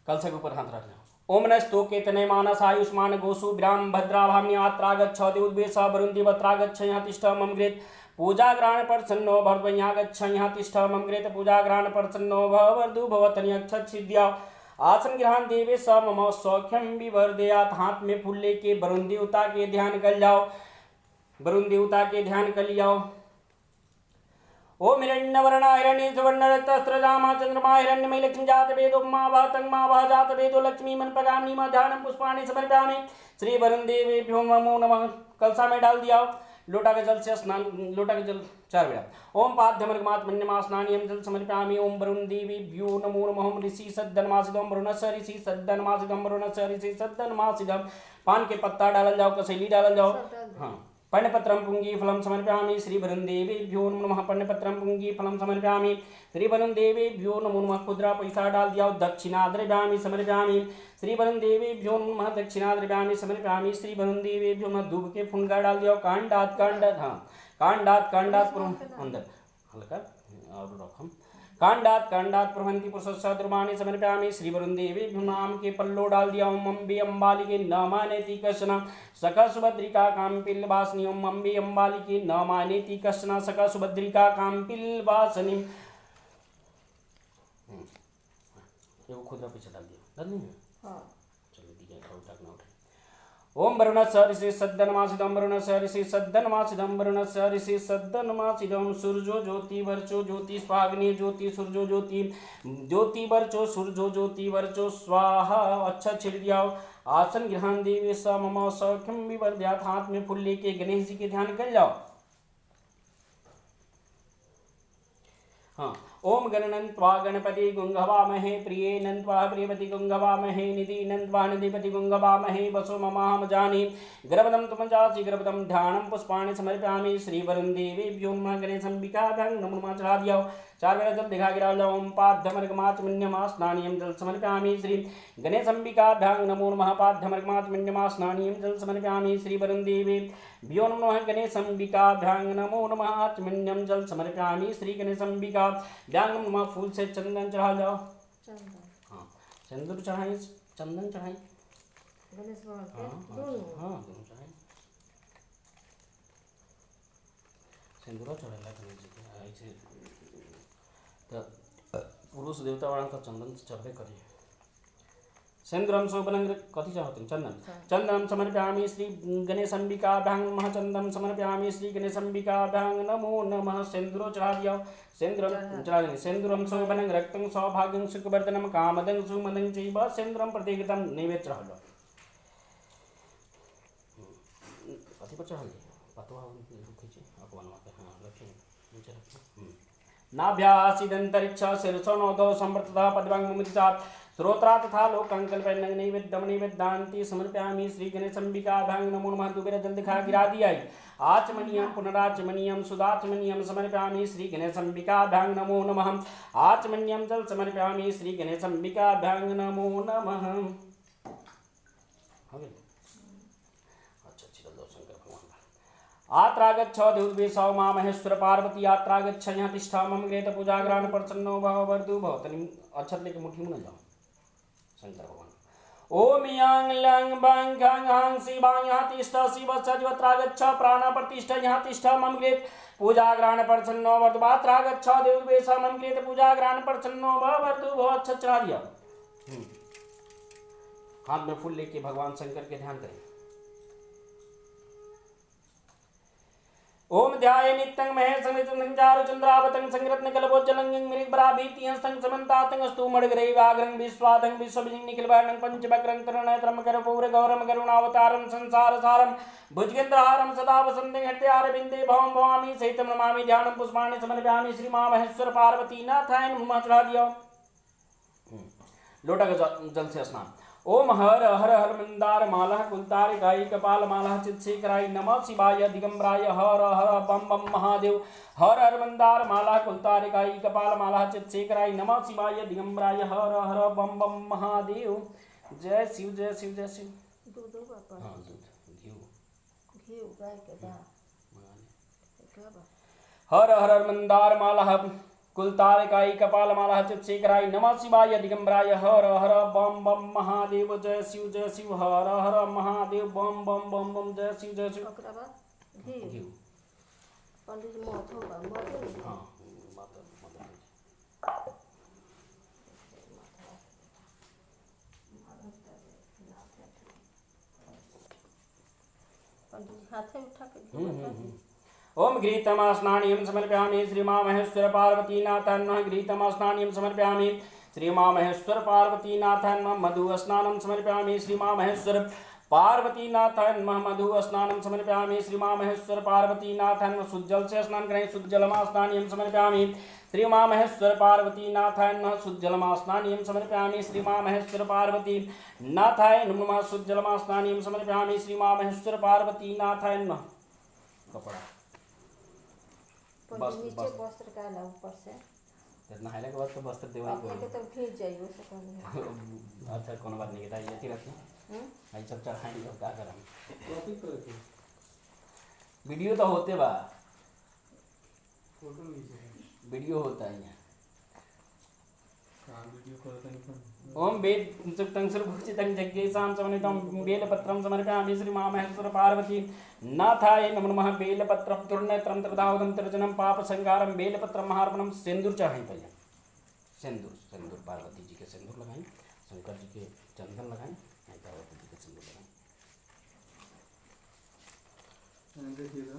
कलश के ऊपर हाथ रख लो। ओम नस्तु केतने मानस आयुष्मान गोसु ब्राह्म भद्राभाम्य आत्रागच्छ देवद्वेष वरुण वत्रागच्छ यहाँ तिष्ठ मम गृत पूजा ग्रहण प्रसन्नो भर्वयागच्छ यहाँ तिष्ठ मम गृत पूजा ग्रहण प्रसन्नो भवर्धु भवतन्यक्षिद्या आसन ग्रहण देवे स मम सौख्यम विवर्धयात। हाथ में फूल लेके वरुण देवता के ध्यान कर जाओ, वरुण देवता के ध्यान कर लियाओ। ओम हिरण्यवर्णा हिरण्य सुवर्णरत्नस्त्रजामा चंद्रमा हिरण्यमयी लक्ष्मी जात वेदो मा वह तंगमा वह जात वेदो लक्ष्मी मन पगामी मा ध्यानम पुष्पाणि समर्पयामि श्री वरुण देवेभ्यो नमो नमः। कलसा में डाल दिया, लोटा के जल से स्नान, लोटा के जल 4 बेड़ा। ओम पाद्यमर्गमात्मन्यमा स्नानियम जल समर्पयामि। ओम वरुण देवेभ्यो नमो नमः। ऋषि सद्दनमासिदम वरुणस्य ऋषि सद्दनमासिदम वरुणस्य ऋषि सद्दनमासिदम। पान के पत्ता डालल जाओ, कसैली डालल जाओ। हाँ, पर्णपत्रम पुंगी फलम समर्पयामि श्री वरुण देवेभ्यो नमः। पर्णपत्रम पुंगी फलम समर्पयामि श्री वरुण देवेभ्यो नमो नमः। खुदरा पैसा डाल दिया। दक्षिणा द्रव्यामि समर्पयामि श्री वरुण देवेभ्यो नमः। दक्षिणा द्रव्यामि समर्पयामि श्री वरुण देवेभ्यो नमः। धूप के फुनगा डाल दिया। कांडात कांडात, हाँ कांडात कांडात अंदर हल्का और रखम कांडात कांडात प्रभंति पुरुषस्य द्रुमाणि समर्पयामि श्री वरुण देवेभ्यो नाम के पल्लो डाल दिया। ओम अम्बे अम्बालिके न मानेति कश्चन सखा सुभद्रिका काम्पिल वासनी। ओम अम्बे अम्बालिके न मानेति कश्चन सखा सुभद्रिका काम्पिल वासनी। ये खुदरा पीछे डाल दिया, डाल नहीं? हाँ चलो ठीक है, उठा ना उठे। ओम वरुणस्य ऋषि सद्दनमासिदम वरुणस्य ऋषि सद्दनमासिदम वरुणस्य ऋषि सद्दनमासिदम। सूर्यो ज्योति वर्चो ज्योति स्वाग्नि ज्योति सूर्यो ज्योति ज्योति वर्चो सूर्यो ज्योति वर्चो स्वाहा। अच्छा छिड़ दिया। आसन ग्रहण देवे स मम सौख्यम विवर्धयात। हाथ में फूल लेके गणेश जी के ध्यान कर जाओ। हाँ, ओम गणनन्त्वा गणपति गुंगवामहे प्रिये नन्त्वा प्रियपति गुंगवामहे निधि नन्त्वा निधिपति गुंगवामहे वसो ममाहम जानी गर्भदम तुम जासी गर्भदम ध्यानम पुष्पाणि समर्पयामि श्री वरुण देवेभ्यो नमः। गणेशंबिकाभ्यां नमो नमः चढ़ा दिया। 4 बेरा जल दिखा गिरा जाओ। ओम पाद्यमर्गमात्मन्यमा स्नानियम जल समर्पयामि श्री गणेशंबिकाभ्यां नमो नमः। पाद्यमर्गमात्मन्यमा स्नानियम जल समर्पयामि श्री वरुण देवेभ्यो नमः। गणेशंबिकाभ्यां नमो नमः। आत्मन्यम जल समर्पयामि श्री गणेशंबिका ध्यान नमः। फूल से चंदन चढ़ा जाओ। हाँ, सिंदूर चढ़ाई, चंदन चढ़ाई, गणेश हाँ दोनों चढ़ाई। सिंदूर चढ़ेला गणेश जी के ऐसे तो पुरुष देवता वाला तो चंदन चढ़बे करी। सिंदूरम शोभनं कथि चाहते चंदन चंदनम समर्पयामि श्री गणेशंबिकाभ्यां नमः। चंदनम समर्पयामि श्री गणेशंबिकाभ्यां नमो नमः। सिंदूर चढ़ा दिया। सिंदूरम चढ़ा देंगे। सिंदूरम शोभनं रक्तं सौभाग्यं सुखवर्धनम कामदं सुमदं चैव सिंदूरम प्रतिगतं नैवेद्य चढ़ा दो। कथि पर चढ़ा दिया? पतवा खींचे अकवन माते। हाँ रखिए नीचे रखिए। नाभ्यासीदंतरिक्ष शीर्षोनोदो संवर्तता पद्मांग मुदितात् श्रोत्रा तथा लोकांकल्पन नैवेद्यम नैवेद्यान्ति समर्पयामि श्री गणेशंबिकाभ्यां नमो नमः। दुबेरा जल दिखा गिरा दिया। आचमनीयम पुनराचमनीयम सुदाचमनीयम समर्पयामि श्री गणेशंबिकाभ्यां नमो नमः। आचमनीयम जल समर्पयामि श्री गणेशंबिकाभ्यां नमो नमः। आत्रागच्छ देवद्वेष मा महेश्वर पार्वती आत्रागच्छ यहाँ तिष्ठा मम गृहीत पूजा ग्रहण प्रसन्नो भववर्धु भवतनि। अक्षत लेके मुट्ठी में जाओ शंकर भगवान। ओम यांग लंग बंग गंग हंग शिवांग यहाँ तिष्ठ शिव सज्वत्रागच्छ प्राण प्रतिष्ठ यहाँ तिष्ठ मम गृहीत पूजा ग्रहण प्रसन्नो भववर्धु आत्रागच्छ देवद्वेष मम गृहीत पूजा ग्रहण प्रसन्नो भववर्धु भव। अच्छा चढ़ा दिया। हाथ में फूल लेके भगवान शंकर के ध्यान करें। ओम ध्याये नित्यं महेश समितं चारु चंद्रावतं संरत्न कलभोज्जलंगं मृगबराभीति हस्तं समन्तातं अस्तु मडग्रैवाग्रं विश्वादं विश्वविजं निखिलवर्णं पंचवक्रं तरुणनेत्रं करपूरगौरं करुणावतारं संसारसारं भुजगेन्द्रहारं सदा वसन्तं हृदयारविन्दे भवं भवामि सहितं नमामि ध्यानं पुष्पाणि समर्पयामि श्री मां महेश्वर पार्वती नाथाय नमः। चढ़ा दिया। लोटा का जल से स्नान। ओम हर हर हर मंदार माला कुलतार गायी कपाल माला चित्सेकराय नमः शिवाय दिगंबराय हर हर बम बम महादेव। हर हर मंदार माला कुलतार गायी कपाल माला चित्सेकराय नमः शिवाय दिगंबराय हर हर बम बम महादेव। जय शिव जय शिव जय शिव। हाँ दूध घी गाय के हर हर मंदार माला कुलतारकाय कपालमाला चित्सेकराय नमः शिवाय दिगंबराय हर हर बम बम महादेव जय शिव हर हर महादेव बम बम बम बम जय शिव ओकरा बाद घी पंडित जी मत होगा मत हाँ पंडित जी हाथे उठा के ओम घृतमास्नानीयं समर्पयामि श्री मां महेश्वर पार्वतीनाथाय नमः घृतमास्नानीयं समर्पयामि श्री मां महेश्वर पार्वतीनाथाय नमः मधु स्नानं समर्पयामि श्री मां महेश्वर पार्वतीनाथाय नमः मधु स्नानं समर्पयामि श्री मां महेश्वर पार्वतीनाथाय नमः शुद्ध जल से स्नान करें शुद्ध जलमास्नानीयं समर्पयामि श्री मां महेश्वर पार्वतीनाथाय नमः शुद्ध जलमास्नानीयं समर्पयामि श्री मां महेश्वर पार्वतीनाथाय नमः शुद्ध जलमास्नानीयं समर्पयामि श्री मां महेश्वर पार्वतीनाथाय नमः कपड़ा बस नीचे वस्त्र का ला ऊपर से इतना हाइलाइट के बाद तो वस्त्र देवा अपने के तो खींच जाइए उससे पहले अच्छा कोनो बात नहीं बताइए यति रखिए आई सब चढ़ाएंगे और क्या करें टॉपिक पर रखिए वीडियो तो होते बा फोटो लीजिए वीडियो होता है यहाँ कहाँ वीडियो करता नहीं ओम वेद सुक्तं सर्वभूषितं जग्गेशां समन्वितं बेलपत्रं समर्पयामि श्री मां महेश्वर पार्वती नाथाय नमः बेलपत्रं तुर्नेत्रं त्रिधावतं तर्जनं पापसंहारं बेलपत्रं महार्पणं सिंदूर चढ़ाएं पहले सिंदूर पार्वती जी के सिंदूर लगाएं शंकर जी के चंदन लगाएं पार्वती जी के सिंदूर लगाएं देखिएगा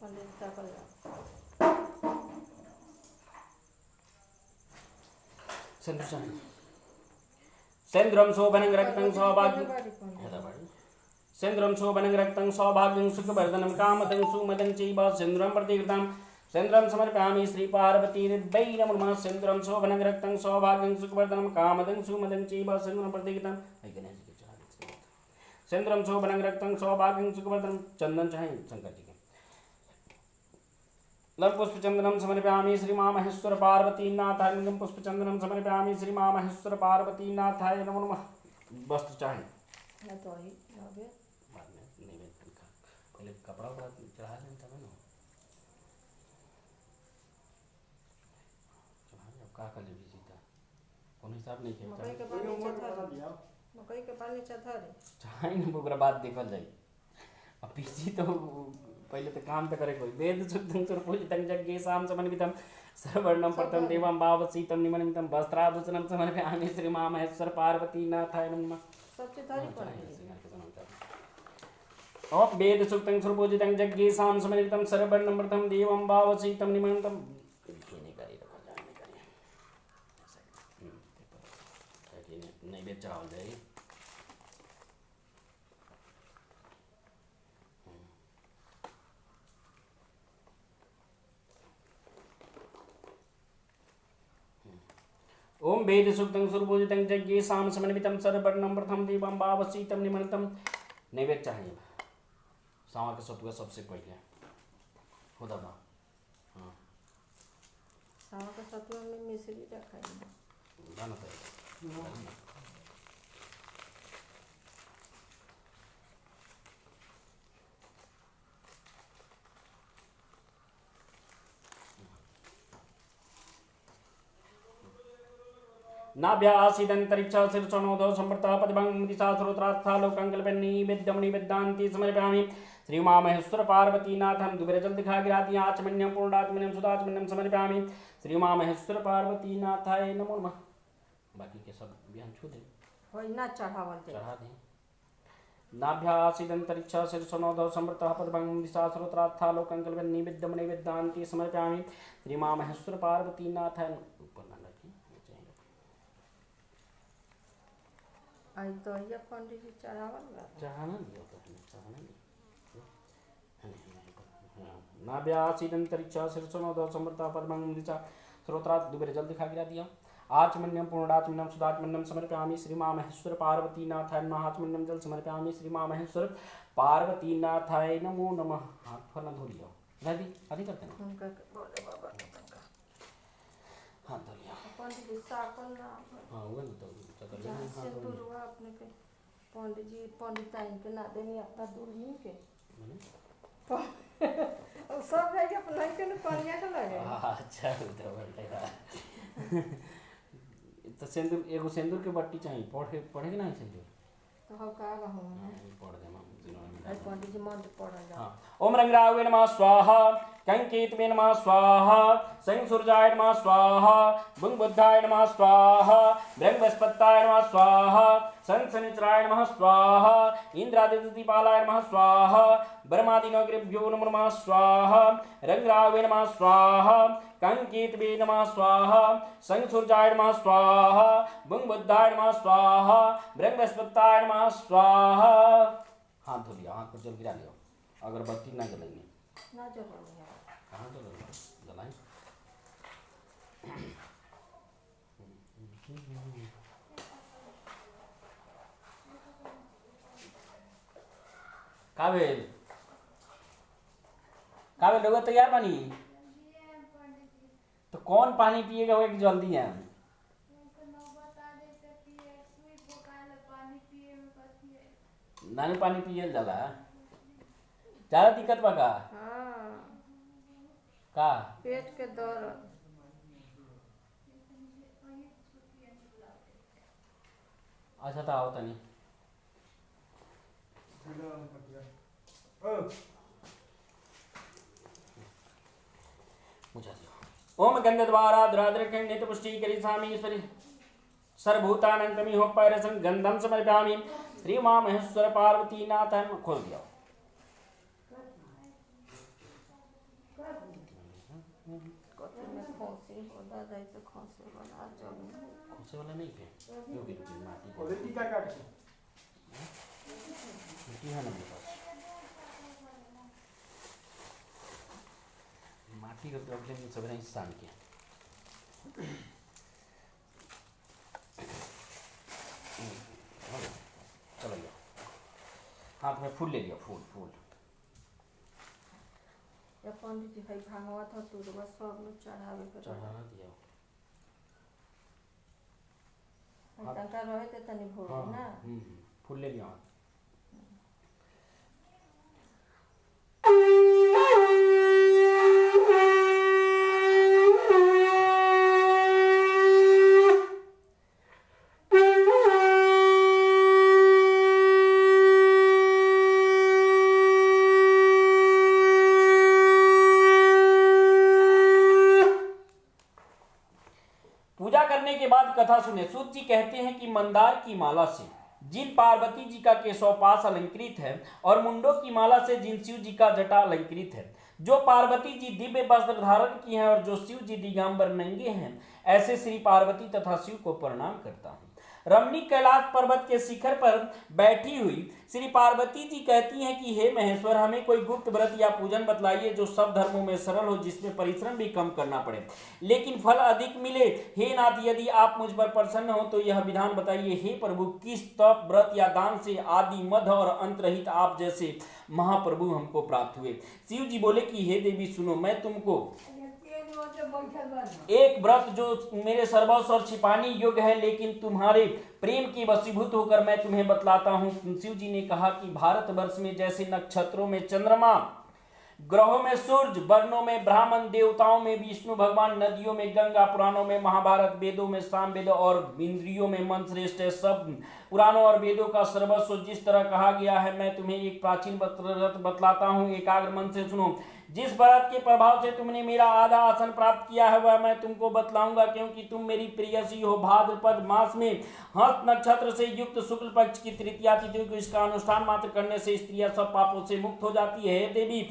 पंडित का कर सिंदूर चढ़ाएं सेन्द्रं शोभनं रक्तं सौभाग्यं सेन्द्रं शोभनं रक्तं सौभाग्यं सुखवर्धनं कामदं सुमदं चैव सेन्द्रं प्रतिकृतं सेन्द्रं समर्पयामि श्री पार्वतीर्वै नमः सेन्द्रं शोभनं रक्तं सौभाग्यं सुखवर्धनं कामदं सुमदं चैव सेन्द्रं प्रतिकृतं सेन्द्रं शोभनं रक्तं सौभाग्यं सुखवर्धनं चंदन चाहे शंकर जी के लव पुष्पचंदनम समर्पयामि श्री मां महेश्वर पार्वतीनाथाय नमः पुष्पचंदनम समर्पयामि श्री मां महेश्वर पार्वतीनाथाय नमः वस्त्र चाहे तो ही आगे बाद में नहीं पहले कपड़ा चढ़ा लें तब ना चढ़ा अब का कर ले सीधा कौन हिसाब नहीं मकई किया के पानी चढ़ा मकई के पानी चढ़ा रे चाहे ना ओकरा बाद देखल जाई अब पीछे तो पहले तो काम तो करे कोई वेद शुद्धं सुरपूजितं जग्गेशां समन्वितं सर्वर्णं प्रथम देवं भावसीतं निमनितं वस्त्राभूषणं समर्पयामि श्री मां महेश्वर पार्वतीनाथाय नमः सब चीज धरी पड़ी और वेद शुद्धं सुरपूजितं जग्गेशां समन्वितं सर्वर्णं प्रथम देवं भावसीतं निमनितं नैवेद्य चढ़ाओ जाए ओम वेद सुक्तं सुरपूजितं जग्गेशां समन्वितं सर्वर्णं प्रथम देवं भावसीतं निमन्तं नैवेद्य चाहिए सांवर के सत्व सबसे पहले खुदा बा हाँ सांवर के सत्व में मिश्री रखाई गाना पड़ेगा नाभ्यासीदन्तरिक्षा शीर्षणोदो संवर्तः पतिभं दिशा श्रोत्रास्था लोकांकल्पन्नी विद्यम निवेदान्ति समर्पयामि श्री मां महेश्वर पार्वतीनाथं दुबेरजल दिखा गिराती आचमन्यं पूर्णात्मन्यं सुधाचमन्यं समर्पयामि श्री मां महेश्वर पार्वतीनाथाय नमो नमः बाकी के सब बयान छू दे होई ना चढ़ावल दे चढ़ा दें नाभ्यासीदन्तरिक्षा शीर्षणोदो संवर्तः पतिभं दिशा श्रोत्रास्था लोकांकल्पन्नी विद्यम निवेदान्ति समर्पयामि श्री मां महेश्वर पार्वतीनाथाय ऊपर ना आई तो ये पंडित जी चढ़ावल चढ़ाना दिया तो हमें चढ़ाना दिया नाभ्यासीदन्तरिक्षा शीर्षणोदो संवर्तः पद्मं दिशा श्रोत्रात् दुबेर जल दिखा गिरा दिया आचमन्यं पूर्णाचमन्यं सुधाचमन्यं समर्पयामि श्री मां महेश्वर पार्वतीनाथाय नमः आचमन्यं जल समर्पयामि श्री मां महेश्वर पार्वतीनाथाय नमो नमः हाथ पर न धो लियो दादी आदि करते हैं उनका बोले बाबा हाथ धो लिया पंडित जी साकल ना हाँ वो ना तो चक्कर में से दूरवा अपने के पंडित जी पंडिताइन के ना देनी अपना दूर नहीं के अब सब जाके अपना के न पनिया के लगे अच्छा तो बोलेगा तो सिंदूर एगो सिंदूर के बट्टी चाहिए पढ़े कि नहीं सिंदूर तो हम का हो पढ़ दे हम अरे पंडित जी मंत्र पढ़ जा हाँ ओम रंगरावे नमः स्वाहा कंकेतवे नमः स्वाहा संसूर्याय नमः स्वाहा बुंग बुद्धाय नमः स्वाहा ब्रह्मस्पत्ताय नमः स्वाहा संसनिचराय नमः स्वाहा इंद्रादित्यपालाय नमः स्वाहा ब्रह्मादिनगरेभ्यो नमः स्वाहा रंगरावे नमः स्वाहा कंकेतवे नमः स्वाहा संसूर्याय नमः स्वाहा बुंग बुद्धाय नमः स्वाहा ब्रह्मस्पत्ताय नमः स्वाहा। हाथ धो लिया, हाथ पर जल गिरा लियो, अगरबत्ती ना जलाएंगे ना जलानी है कहाँ जलाएंगे जलाएं काबिल काबिल लोग तैयार बनी तो कौन पानी पिएगा वो एक जल्दी है नानी पानी पिए जाला ज्यादा दिक्कत बा हाँ का पेट के दर्द अच्छा तो आओ तनी मुझा दियो ओम गंधद्वारा द्राद्रखंडित पुष्टि करिष्यामि ईश्वरी सर्वभूतानंतमी हो पैरसं गंधम समर्पयामि श्री मां महेश्वर पार्वती नाथ खोल दिया कथी में खोसी होता जाए तो खोसे बना जब खोसे वाला नहीं थे क्यों भी माटी क्वालिटी का काट मिट्टी है ना मेरे पास माटी का प्रॉब्लम सब नहीं सान के चलो लिया हाथ में फूल ले लिया फूल फूल या पंडित जी भाई भागवत हो तो बस सब लोग चढ़ावे के चढ़ाना दिया टंका रहे थे तनी भोर ना फूल ले लिया पूजा करने के बाद कथा सुने। सूत जी कहते हैं कि मंदार की माला से जिन पार्वती जी का केशवपाश अलंकृत है और मुंडों की माला से जिन शिव जी का जटा अलंकृत है, जो पार्वती जी दिव्य वस्त्र धारण की हैं और जो शिव जी दिगंबर नंगे हैं, ऐसे श्री पार्वती तथा शिव को प्रणाम करता हूँ। रमणीक कैलाश पर्वत के शिखर पर बैठी हुई श्री पार्वती जी कहती हैं कि हे महेश्वर, हमें कोई गुप्त व्रत या पूजन बतलाइए जो सब धर्मों में सरल हो, जिसमें परिश्रम भी कम करना पड़े लेकिन फल अधिक मिले। हे नाथ, यदि आप मुझ पर प्रसन्न हो तो यह विधान बताइए। हे प्रभु, किस तप व्रत या दान से आदि मध्य और अंत रहित आप जैसे महाप्रभु हमको प्राप्त हुए। शिव जी बोले कि हे देवी सुनो, मैं तुमको एक व्रत जो मेरे सर्वस्व और छिपाने योग्य है लेकिन तुम्हारे प्रेम के वशीभूत होकर मैं तुम्हें बतलाता हूँ। शिव जी ने कहा कि भारतवर्ष में जैसे नक्षत्रों में चंद्रमा, ग्रहों में सूर्य, वर्णों में ब्राह्मण, देवताओं में विष्णु भगवान, नदियों में गंगा, पुराणों में महाभारत, वेदों में सामवेद और इंद्रियों में मन श्रेष्ठ है, सब पुराणों और वेदों का सर्वस्व जिस तरह कहा गया है, मैं तुम्हें एक प्राचीन व्रत बतलाता हूँ। एकाग्र मन से सुनो। जिस व्रत के प्रभाव से तुमने मेरा आधा आसन प्राप्त किया है वह मैं तुमको बतलाऊंगा, क्योंकि तुम मेरी प्रियसी हो। भाद्रपद मास में हस्त नक्षत्र से युक्त शुक्ल पक्ष की तृतीया तिथि को इसका अनुष्ठान मात्र करने से स्त्रियां सब पापों से मुक्त हो जाती है। देवी,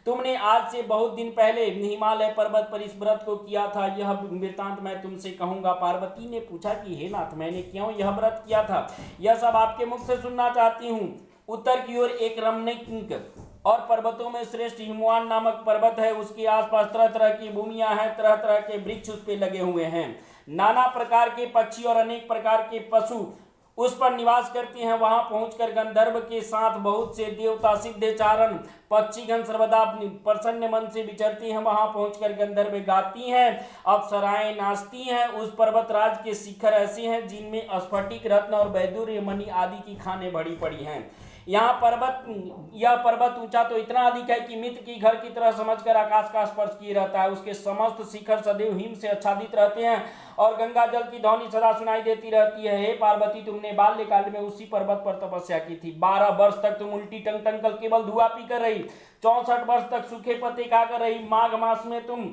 तुमने आज से बहुत दिन पहले हिमालय पर्वत पर इस व्रत को किया था, यह वृतांत मैं तुमसे कहूंगा। पार्वती ने पूछा कि हे नाथ, मैंने क्यों यह व्रत किया था, यह सब आपके मुख से सुनना चाहती हूँ। उत्तर की ओर एक रमणीक और पर्वतों में श्रेष्ठ हिमवान नामक पर्वत है। उसके आसपास तरह तरह की भूमियां हैं, तरह तरह के वृक्ष उस पे लगे हुए हैं। नाना प्रकार के पक्षी और अनेक प्रकार के पशु उस पर निवास करते हैं। वहां पहुंचकर गंधर्व के साथ बहुत से देवता, सिद्धचारण, पक्षीगण सर्वदा प्रसन्न मन से विचरती हैं। वहां पहुंचकर गंधर्व गाती हैं, अप्सराएं नाचती हैं। उस पर्वतराज के शिखर ऐसे हैं जिनमें स्फटिक, रत्न और वैदुर्य मणि आदि की खानें भरी पड़ी हैं। यह पर्वत ऊंचा तो इतना अधिक है कि मित्र की घर की तरह समझकर आकाश का स्पर्श किए रहता है। उसके समस्त शिखर सदैव हिम से आच्छादित रहते हैं और गंगा जल की ध्वनि सदा सुनाई देती रहती है। हे पार्वती, तुमने बाल्यकाल में उसी पर्वत पर तपस्या की थी। 12 वर्ष तक तुम उल्टी टंग टंग कर केवल धुआं पी कर रही। 64 वर्ष तक सूखे पत्ते खाकर रही। माघ मास में तुम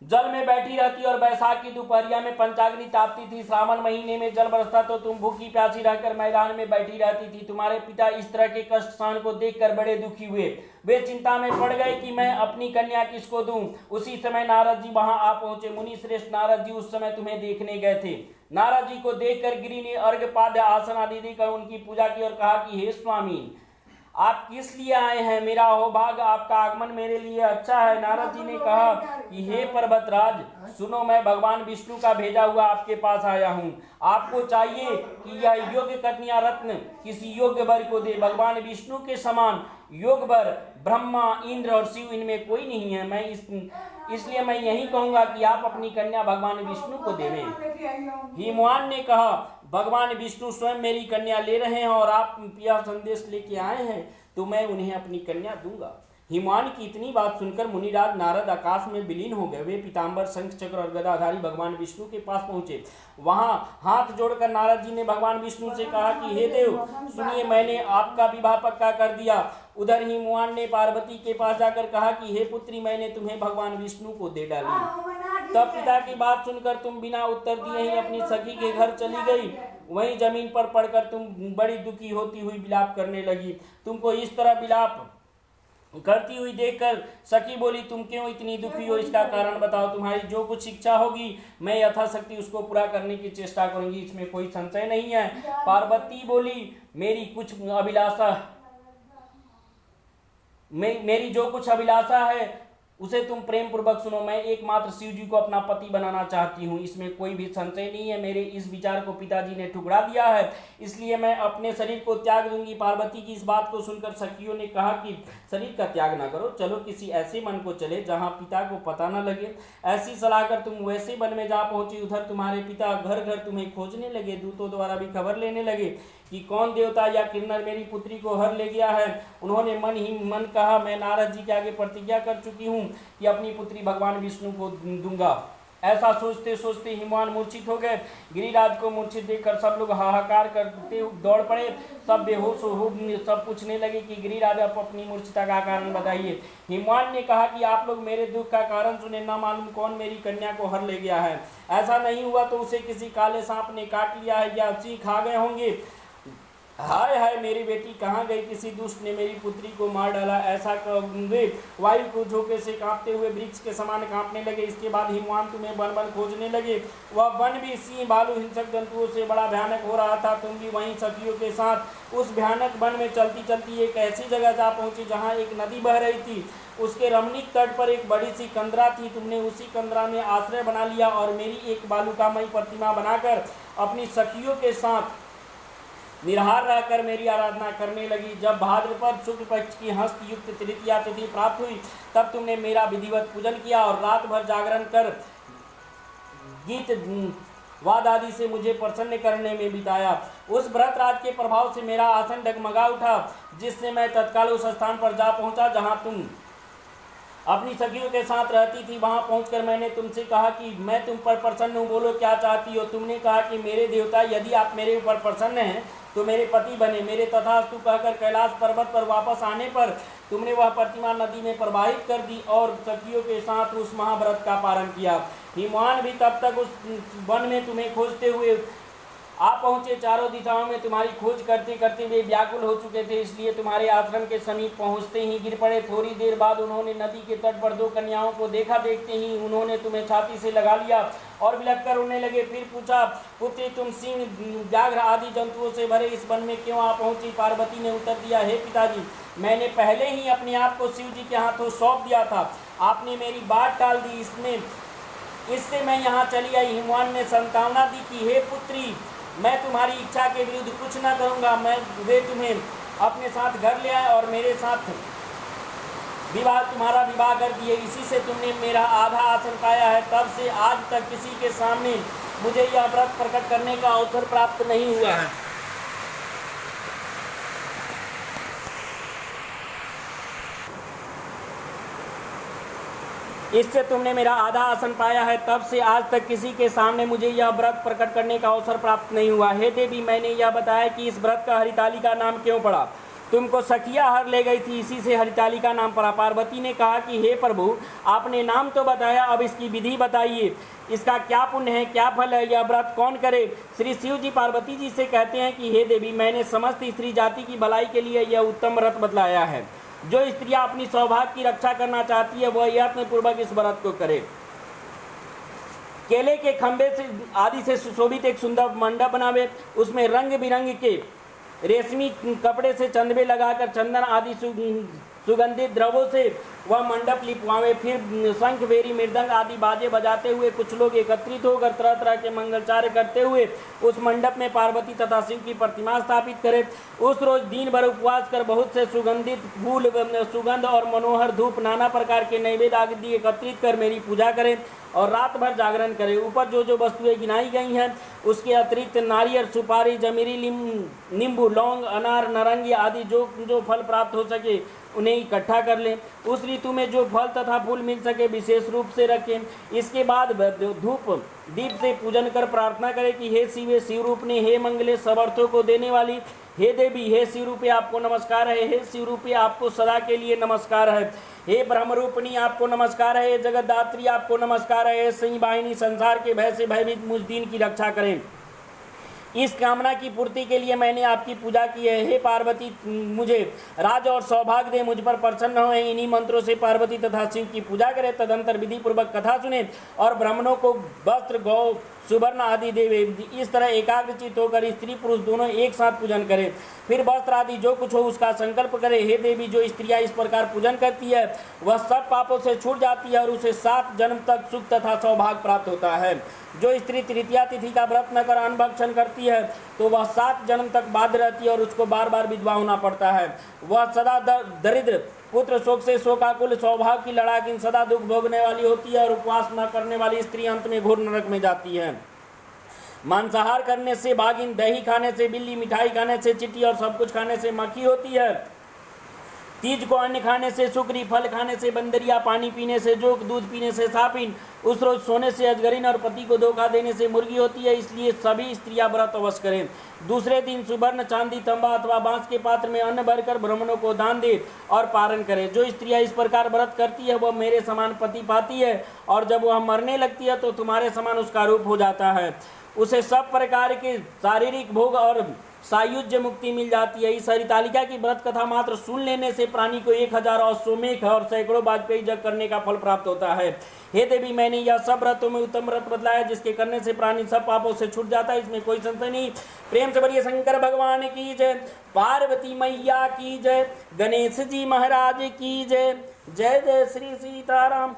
जल में बैठी रहती और बैसाख की दोपहरिया में पंचाग्नि तापती थी। श्रावण महीने में जल बरसता तो तुम भूखी प्यासी रहकर मैदान में बैठी रहती थी। तुम्हारे पिता इस तरह के कष्ट सहन को देखकर बड़े दुखी हुए। वे चिंता में पड़ गए कि मैं अपनी कन्या किसको दूं। उसी समय नारद जी वहां आ पहुंचे। मुनि श्रेष्ठ नारद जी उस समय तुम्हें देखने गए थे। नारद जी को देखकर गिरि ने अर्घ्य पाद्य आसन आदि देकर उनकी पूजा की और कहा कि हे स्वामी, आप किस लिए आए हैं? मेरा सौभाग्य, आपका आगमन मेरे लिए अच्छा है। नारद जी ने कहा कि हे पर्वतराज, सुनो, मैं भगवान विष्णु का भेजा हुआ आपके पास आया हूँ। आपको चाहिए कि यह योग्य कन्या रत्न किसी योग्य वर को दे। भगवान विष्णु के समान योग्य वर ब्रह्मा, इंद्र और शिव, इनमें कोई नहीं है। इसलिए मैं यही कहूंगा कि आप अपनी कन्या भगवान विष्णु को देवें। हिमवान ने कहा, भगवान विष्णु स्वयं मेरी कन्या ले रहे हैं और आप यह संदेश लेके आए हैं तो मैं उन्हें अपनी कन्या दूंगा। हिमवान की इतनी बात सुनकर मुनिराज नारद आकाश में विलीन हो गए। वे पीताम्बर, शंख चक्र और गदाधारी भगवान विष्णु के पास पहुंचे। वहां हाथ जोड़कर नारद जी ने भगवान विष्णु से कहा कि हे देव, सुनिए, मैंने आपका विवाह पक्का कर दिया। उधर हिमवान ने पार्वती के पास जाकर कहा कि हे पुत्री, मैंने तुम्हें भगवान विष्णु को दे डाली। तब पिता की बात सुनकर तुम बिना उत्तर दिए ही अपनी सखी के घर चली गई। वहीं जमीन पर पड़कर तुम बड़ी दुखी होती हुई विलाप करने लगी। तुमको इस तरह विलाप करती हुई देखकर सखी बोली, तुम क्यों इतनी दुखी हो? इसका कारण बताओ। तुम्हारी जो कुछ इच्छा होगी मैं यथाशक्ति उसको पूरा करने की चेष्टा करूंगी, इसमें कोई संशय नहीं है। पार्वती बोली, मेरी जो कुछ अभिलाषा है उसे तुम प्रेम पूर्वक सुनो। मैं एकमात्र शिव जी को अपना पति बनाना चाहती हूँ, इसमें कोई भी संशय नहीं है। मेरे इस विचार को पिताजी ने ठुकरा दिया है, इसलिए मैं अपने शरीर को त्याग दूंगी। पार्वती की इस बात को सुनकर सखियों ने कहा कि शरीर का त्याग न करो, चलो किसी ऐसे वन को चले जहाँ पिता को पता न लगे। ऐसी सलाह कर तुम वैसे वन में जा पहुंची। उधर तुम्हारे पिता घर घर तुम्हें खोजने लगे। दूतों द्वारा भी खबर लेने लगे कि कौन देवता या किन्नर मेरी पुत्री को हर ले गया है। उन्होंने मन ही मन कहा, मैं नारद जी के आगे प्रतिज्ञा कर चुकी हूँ कि अपनी पुत्री भगवान विष्णु को दूंगा। ऐसा सोचते सोचते हिमवान मूर्छित हो गए। गिरिराज को मूर्छित देखकर सब लोग हाहाकार करते दौड़ पड़े। सब बेहोश हो सब पूछने लगे कि गिरिराज, आप अपनी मूर्छिता का कारण बताइए। हिमवान ने कहा कि आप लोग मेरे दुख का कारण सुने, न मालूम कौन मेरी कन्या को हर ले गया है। ऐसा नहीं हुआ तो उसे किसी काले सांप ने काट लिया है या सिंह खा गए होंगे। हाय हाय, मेरी बेटी कहाँ गई? किसी दुष्ट ने मेरी पुत्री को मार डाला। ऐसा वे वायु को झोंके से कांपते हुए वृक्ष के समान कांपने लगे। इसके बाद हिमवान तुम्हें वन वन खोजने लगे। वह वन भी सिंह, भालू, हिंसक जंतुओं से बड़ा भयानक हो रहा था। तुम भी वहीं सखियों के साथ उस भयानक वन में चलती चलती एक ऐसी जगह जा पहुंची जहाँ एक नदी बह रही थी। उसके रमणीक तट पर एक बड़ी सी कंदरा थी। तुमने उसी कंदरा में आश्रय बना लिया और मेरी एक बालुकामयी प्रतिमा बनाकर अपनी सखियों के साथ निराहार रहकर मेरी आराधना करने लगी। जब भाद्रपद शुक्ल पक्ष की हस्त युक्त तृतीया तिथि प्राप्त हुई तब तुमने मेरा विधिवत पूजन किया और रात भर जागरण कर गीत वाद आदि से मुझे प्रसन्न करने में बिताया। उस व्रत राज के प्रभाव से मेरा आसन डगमगा उठा, जिससे मैं तत्काल उस स्थान पर जा पहुंचा जहां तुम अपनी सखियों के साथ रहती थी। वहां पहुंचकर मैंने तुमसे कहा कि मैं तुम पर प्रसन्न हूँ, बोलो क्या चाहती हो। तुमने कहा कि मेरे देवता, यदि आप मेरे ऊपर प्रसन्न हैं तो मेरे पति बने। मेरे तथास्तु कहकर कैलाश पर्वत पर वापस आने पर तुमने वह प्रतिमा नदी में प्रवाहित कर दी और सखियों के साथ उस महाव्रत का पारण किया। हिमवान भी तब तक उस वन में तुम्हें खोजते हुए आ पहुँचे। चारों दिशाओं में तुम्हारी खोज करते करते वे व्याकुल हो चुके थे, इसलिए तुम्हारे आश्रम के समीप पहुँचते ही गिर पड़े। थोड़ी देर बाद उन्होंने नदी के तट पर 2 कन्याओं को देखा। देखते ही उन्होंने तुम्हें छाती से लगा लिया और विलख कर रोने लगे। फिर पूछा, पुत्री, तुम सिंह, व्याघ्र आदि जंतुओं से भरे इस वन में क्यों आ पहुँची? पार्वती ने उत्तर दिया, हे पिताजी, मैंने पहले ही अपने आप को शिव जी के हाथों सौंप दिया था। आपने मेरी बात टाल दी, इससे मैं यहाँ चली आई। हिमवान ने संतावना दी कि हे पुत्री, मैं तुम्हारी इच्छा के विरुद्ध कुछ न करूँगा। वे तुम्हें अपने साथ घर ले आए और मेरे साथ तुम्हारा विवाह कर दिए। इसी से तुमने मेरा आधा आसन पाया है। तब से आज तक किसी के सामने मुझे यह व्रत प्रकट करने का अवसर प्राप्त नहीं हुआ है। इससे तुमने मेरा आधा आसन पाया है। तब से आज तक किसी के सामने मुझे यह व्रत प्रकट करने का अवसर प्राप्त नहीं हुआ। हे देवी, मैंने यह बताया कि इस व्रत का हरितालिका नाम क्यों पड़ा। तुमको सखिया हर ले गई थी, इसी से हरितालिका नाम पड़ा। पार्वती ने कहा कि हे प्रभु, आपने नाम तो बताया, अब इसकी विधि बताइए, इसका क्या पुण्य है, क्या फल है, यह व्रत कौन करे। श्री शिव जी पार्वती जी से कहते हैं कि हे देवी, मैंने समस्त स्त्री जाति की भलाई के लिए यह उत्तम व्रत बतलाया है। जो स्त्रियां अपनी सौभाग्य की रक्षा करना चाहती है वह यत्न पूर्वक इस व्रत को करे। केले के खंभे से आदि से सुशोभित एक सुंदर मंडप बनावे, उसमें रंग बिरंग के रेशमी कपड़े से चंदवे लगाकर चंदन आदि सुगंधित द्रव्यों से वह मंडप लिपवावे। फिर शंख, बेरी, मृदंग आदि बाजे बजाते हुए कुछ लोग एकत्रित होकर तरह तरह के मंगलचार्य करते हुए उस मंडप में पार्वती तथा शिव की प्रतिमा स्थापित करें। उस रोज दिन भर उपवास कर बहुत से सुगंधित फूल, सुगंध और मनोहर धूप, नाना प्रकार के नैवेद्य आदि एकत्रित कर मेरी पूजा करें और रात भर जागरण करें। ऊपर जो जो वस्तुएं गिनाई गई हैं उसके अतिरिक्त नारियल, सुपारी, जमीरी, नींबू, लौंग, अनार, नारंगी आदि जो जो फल प्राप्त हो सके उन्हें इकट्ठा कर लें। उस ऋतु में जो फल तथा फूल मिल सके विशेष रूप से रखें। इसके बाद धूप दीप से पूजन कर प्रार्थना करें कि हे शिव, शिव रूप ने, हे मंगले, सब अर्थों को देने वाली, हे देवी, हे शिव रूपे आपको नमस्कार है। हे शिव रूपे आपको सदा के लिए नमस्कार है। हे ब्रह्मरूपिणी आपको नमस्कार है। हे जगतदात्री आपको नमस्कार है। हे सिंह वाहिनी, संसार के भय से भयभीत मुझ दीन की रक्षा करें। इस कामना की पूर्ति के लिए मैंने आपकी पूजा की है। हे पार्वती, मुझे राज और सौभाग्य दे, मुझ पर प्रसन्न हो। इन्हीं मंत्रों से पार्वती तथा शिव की पूजा करें। तदंतर विधि पूर्वक कथा सुने और ब्राह्मणों को वस्त्र, गौ, सुवर्ण आदि देवे। इस तरह एकाग्रचित होकर स्त्री पुरुष दोनों एक साथ पूजन करें। फिर वस्त्र आदि जो कुछ हो उसका संकल्प करें। हे देवी, जो स्त्रियां इस प्रकार पूजन करती है वह सब पापों से छूट जाती है और उसे 7 जन्म तक सुख तथा सौभाग्य प्राप्त होता है। जो स्त्री तृतीया तिथि का व्रत न कर अन्न भक्षण करती है तो वह 7 जन्म तक बाध्य रहती है और उसको बार बार विधवा होना पड़ता है। वह सदा दरिद्र, पुत्र शोक से शोकाकुल, सौभाग्य की लड़ाकिन, सदा दुख भोगने वाली होती है और उपवास न करने वाली स्त्री अंत में घोर नरक में जाती है। मांसाहार करने से बाघिन, दही खाने से बिल्ली, मिठाई खाने से चींटी और सब कुछ खाने से मक्खी होती है। तीज को अन्न खाने से सुकरी, फल खाने से बंदरिया, पानी पीने से जोक, दूध पीने से सापिन, उस रोज सोने से अजगरिन और पति को धोखा देने से मुर्गी होती है। इसलिए सभी स्त्रियां व्रत अवश्य करें। दूसरे दिन सुवर्ण, चांदी, तंबा अथवा बांस के पात्र में अन्न भरकर ब्राह्मणों को दान दे और पारण करें। जो स्त्रियां इस प्रकार व्रत करती है वह मेरे समान पति पाती है और जब वह मरने लगती है तो तुम्हारे समान उसका रूप हो जाता है। उसे सब प्रकार के शारीरिक भोग और सायुज्य मुक्ति मिल जाती है। इस हरितालिका की व्रत कथा मात्र सुन लेने से प्राणी को 1000 अश्वमेध और सैकड़ों वाजपेयी यज्ञ करने का फल प्राप्त होता है। हे देवी, मैंने यह सब व्रतों में उत्तम व्रत बतलाया जिसके करने से प्राणी सब पापों से छूट जाता है, इसमें कोई संशय नहीं। प्रेम से बोलिए शंकर भगवान की जय, पार्वती मैया की जय, गणेश जी महाराज की जय। जय जय श्री सीताराम।